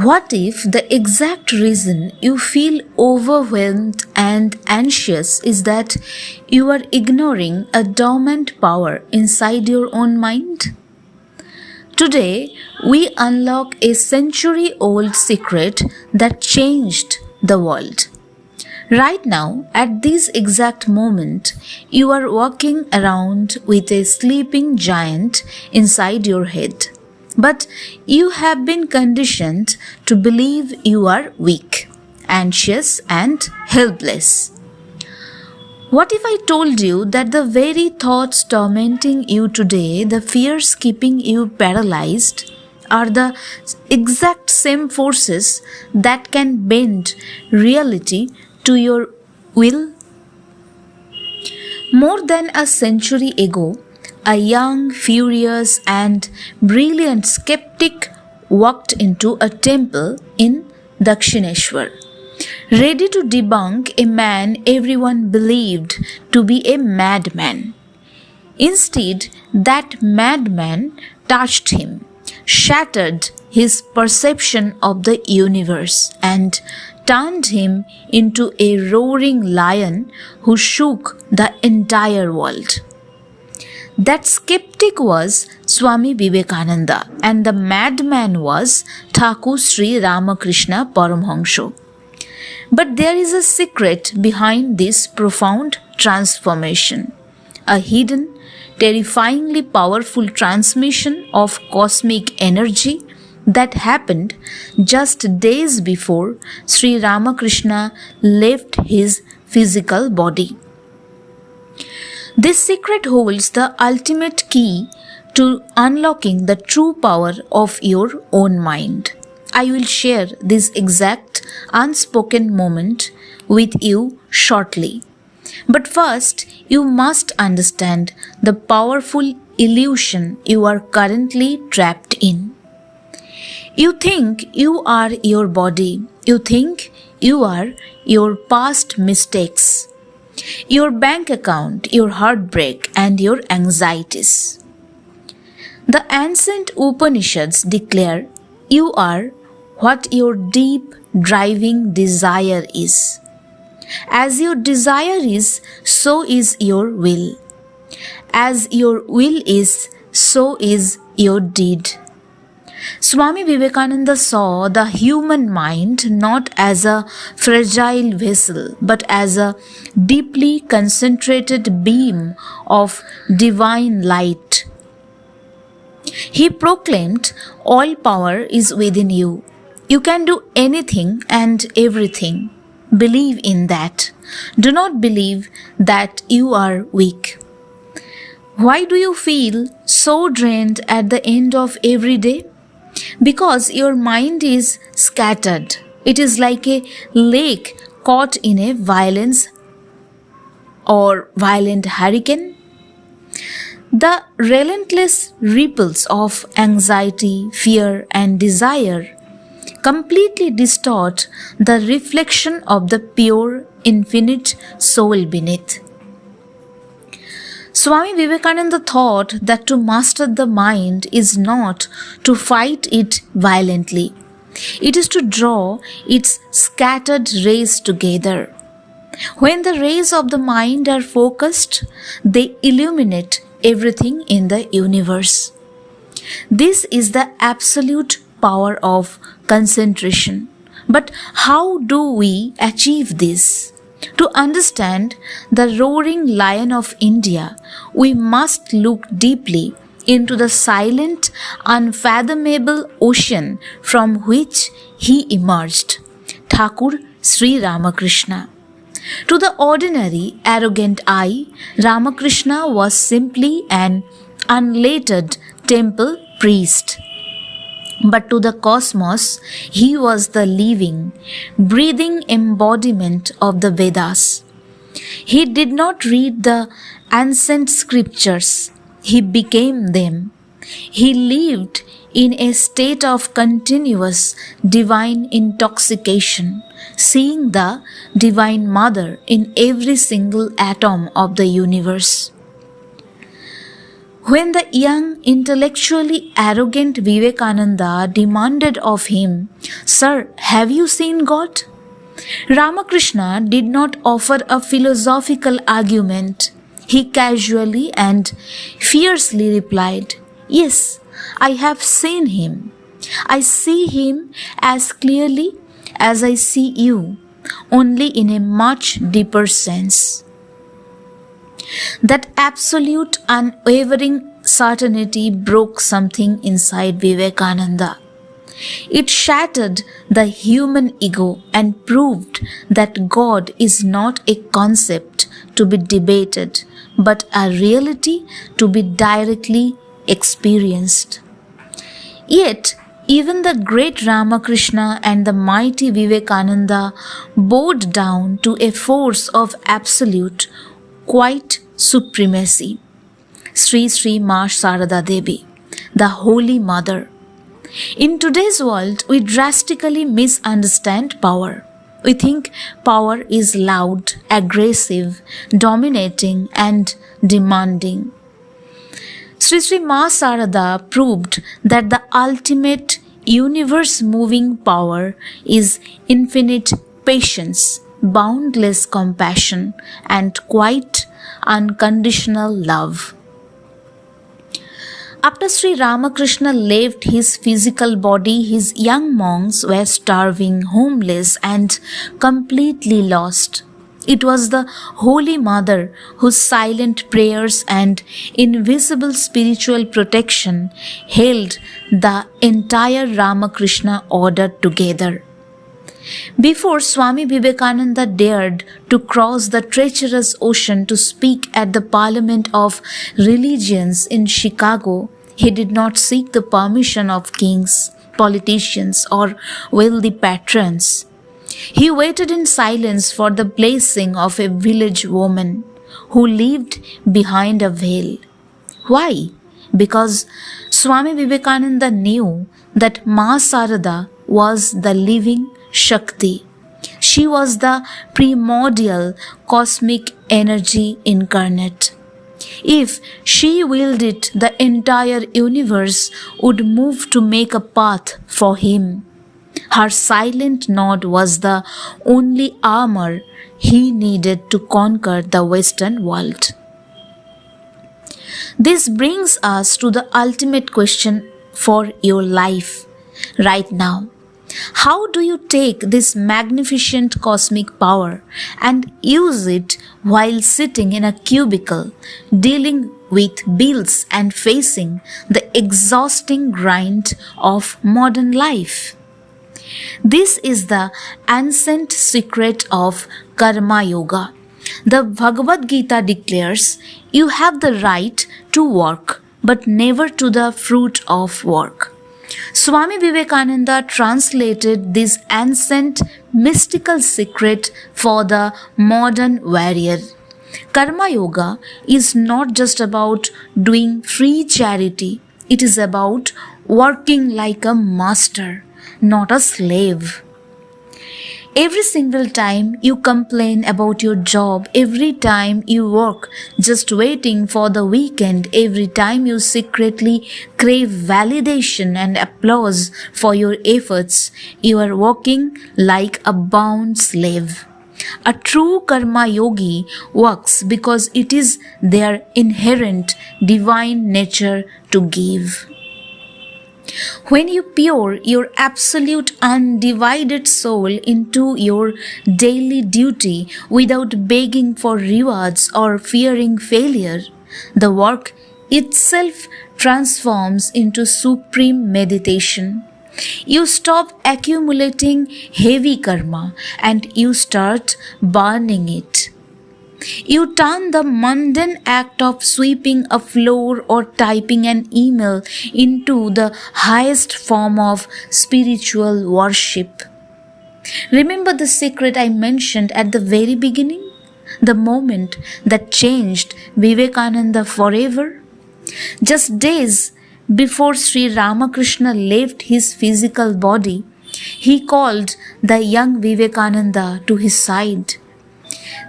What if the exact reason you feel overwhelmed and anxious is that you are ignoring a dormant power inside your own mind? Today, we unlock a century old secret that changed the world. Right now, at this exact moment, you are walking around with a sleeping giant inside your head. But you have been conditioned to believe you are weak, anxious, and helpless. What if I told you that the very thoughts tormenting you today, the fears keeping you paralyzed, are the exact same forces that can bend reality to your will? More than a century ago, a young, furious, and brilliant skeptic walked into a temple in Dakshineshwar, ready to debunk a man everyone believed to be a madman. Instead, that madman touched him, shattered his perception of the universe, and turned him into a roaring lion who shook the entire world. That skeptic was Swami Vivekananda, and the madman was Thakur Sri Ramakrishna Paramhansha. But there is a secret behind this profound transformation, a hidden, terrifyingly powerful transmission of cosmic energy that happened just days before Sri Ramakrishna left his physical body. This secret holds the ultimate key to unlocking the true power of your own mind. I will share this exact unspoken moment with you shortly. But first, you must understand the powerful illusion you are currently trapped in. You think you are your body. You think you are your past mistakes, your bank account, your heartbreak, and your anxieties. The ancient Upanishads declare you are what your deep driving desire is. As your desire is, so is your will. As your will is, so is your deed. Swami Vivekananda saw the human mind not as a fragile vessel, but as a deeply concentrated beam of divine light. He proclaimed, "All power is within you. You can do anything and everything. Believe in that. Do not believe that you are weak." Why do you feel so drained at the end of every day? Because your mind is scattered. It is like a lake caught in a violent hurricane. The relentless ripples of anxiety, fear, and desire completely distort the reflection of the pure, infinite soul beneath. Swami Vivekananda thought that to master the mind is not to fight it violently. It is to draw its scattered rays together. When the rays of the mind are focused, they illuminate everything in the universe. This is the absolute power of concentration. But how do we achieve this? To understand the roaring lion of India, we must look deeply into the silent, unfathomable ocean from which he emerged, Thakur Sri Ramakrishna. To the ordinary, arrogant eye, Ramakrishna was simply an unlettered temple priest. But to the cosmos, he was the living, breathing embodiment of the Vedas. He did not read the ancient scriptures, he became them. He lived in a state of continuous divine intoxication, seeing the Divine Mother in every single atom of the universe. When the young, intellectually arrogant Vivekananda demanded of him, "Sir, have you seen God?" Ramakrishna did not offer a philosophical argument. He casually and fiercely replied, "Yes, I have seen him. I see him as clearly as I see you, only in a much deeper sense." That absolute, unwavering certainty broke something inside Vivekananda. It shattered the human ego and proved that God is not a concept to be debated, but a reality to be directly experienced. Yet, even the great Ramakrishna and the mighty Vivekananda bowed down to a force of absolute, quiet supremacy. Sri Sri Ma Sarada Devi, the Holy Mother. In today's world, we drastically misunderstand power. We think power is loud, aggressive, dominating, and demanding. Sri Sri Ma Sarada proved that the ultimate universe-moving power is infinite patience, boundless compassion, and quite unconditional love. After Sri Ramakrishna left his physical body, his young monks were starving, homeless, and completely lost. It was the Holy Mother whose silent prayers and invisible spiritual protection held the entire Ramakrishna order together. Before Swami Vivekananda dared to cross the treacherous ocean to speak at the Parliament of Religions in Chicago, he did not seek the permission of kings, politicians, or wealthy patrons. He waited in silence for the blessing of a village woman who lived behind a veil. Why? Because Swami Vivekananda knew that Ma Sarada was the living Shakti. She was the primordial cosmic energy incarnate. If she willed it, the entire universe would move to make a path for him. Her silent nod was the only armor he needed to conquer the Western world. This brings us to the ultimate question for your life right now. How do you take this magnificent cosmic power and use it while sitting in a cubicle, dealing with bills and facing the exhausting grind of modern life? This is the ancient secret of Karma Yoga. The Bhagavad Gita declares, "You have the right to work, but never to the fruit of work." Swami Vivekananda translated this ancient mystical secret for the modern warrior. Karma Yoga is not just about doing free charity, it is about working like a master, not a slave. Every single time you complain about your job, every time you work just waiting for the weekend, every time you secretly crave validation and applause for your efforts, you are working like a bound slave. A true karma yogi works because it is their inherent divine nature to give. When you pour your absolute undivided soul into your daily duty without begging for rewards or fearing failure, the work itself transforms into supreme meditation. You stop accumulating heavy karma and you start burning it. You turn the mundane act of sweeping a floor or typing an email into the highest form of spiritual worship. Remember the secret I mentioned at the very beginning? The moment that changed Vivekananda forever? Just days before Sri Ramakrishna left his physical body, he called the young Vivekananda to his side.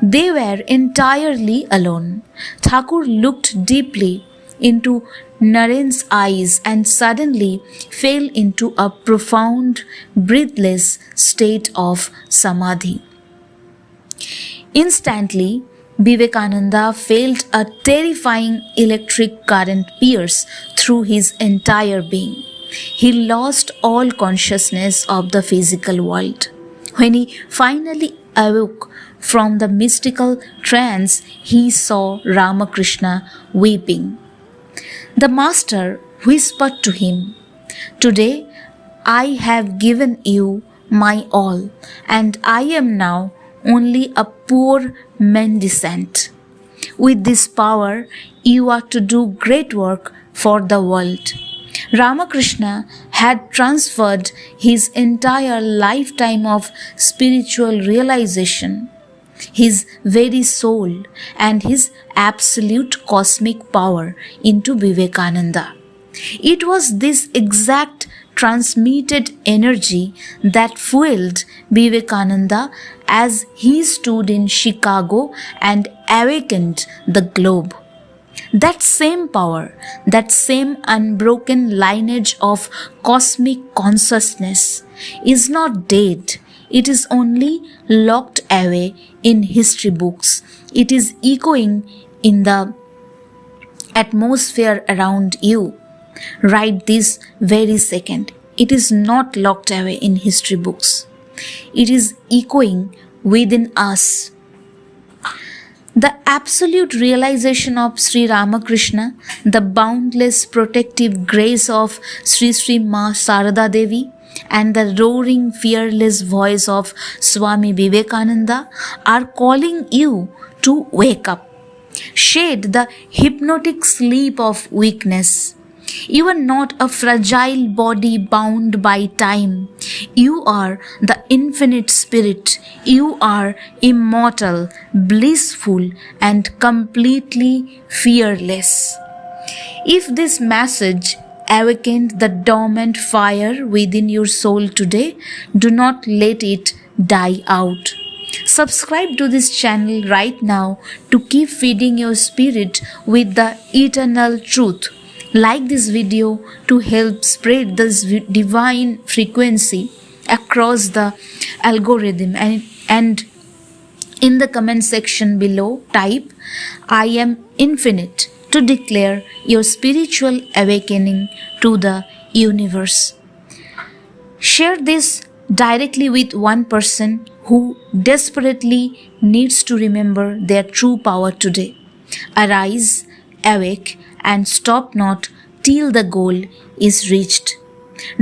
They were entirely alone. Thakur looked deeply into Naren's eyes and suddenly fell into a profound, breathless state of samadhi. Instantly, Vivekananda felt a terrifying electric current pierce through his entire being. He lost all consciousness of the physical world. When he finally awoke from the mystical trance, he saw Ramakrishna weeping. The master whispered to him, "Today I have given you my all, and I am now only a poor mendicant. With this power, you are to do great work for the world." Ramakrishna had transferred his entire lifetime of spiritual realization, his very soul, and his absolute cosmic power into Vivekananda. It was this exact transmitted energy that fueled Vivekananda as he stood in Chicago and awakened the globe. That same power, that same unbroken lineage of cosmic consciousness is not dead. It is only locked away in history books. It is echoing in the atmosphere around you right this very second. It is not locked away in history books. It is echoing within us. The absolute realization of Sri Ramakrishna, the boundless protective grace of Sri Sri Ma Sarada Devi, and the roaring fearless voice of Swami Vivekananda are calling you to wake up. Shed the hypnotic sleep of weakness. You are not a fragile body bound by time. You are the infinite spirit. You are immortal, blissful, and completely fearless. If this message awakened the dormant fire within your soul today, do not let it die out. Subscribe to this channel right now to keep feeding your spirit with the eternal truth. Like this video to help spread this divine frequency across the algorithm, and in the comment section below type "I am infinite" to declare your spiritual awakening to the universe. Share this directly with one person who desperately needs to remember their true power today. Arise, awake, and stop not till the goal is reached.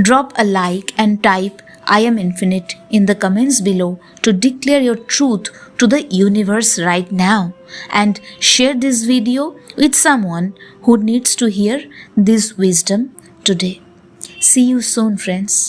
Drop a like and type "I am infinite" in the comments below to declare your truth to the universe right now, and share this video with someone who needs to hear this wisdom today. See you soon, friends.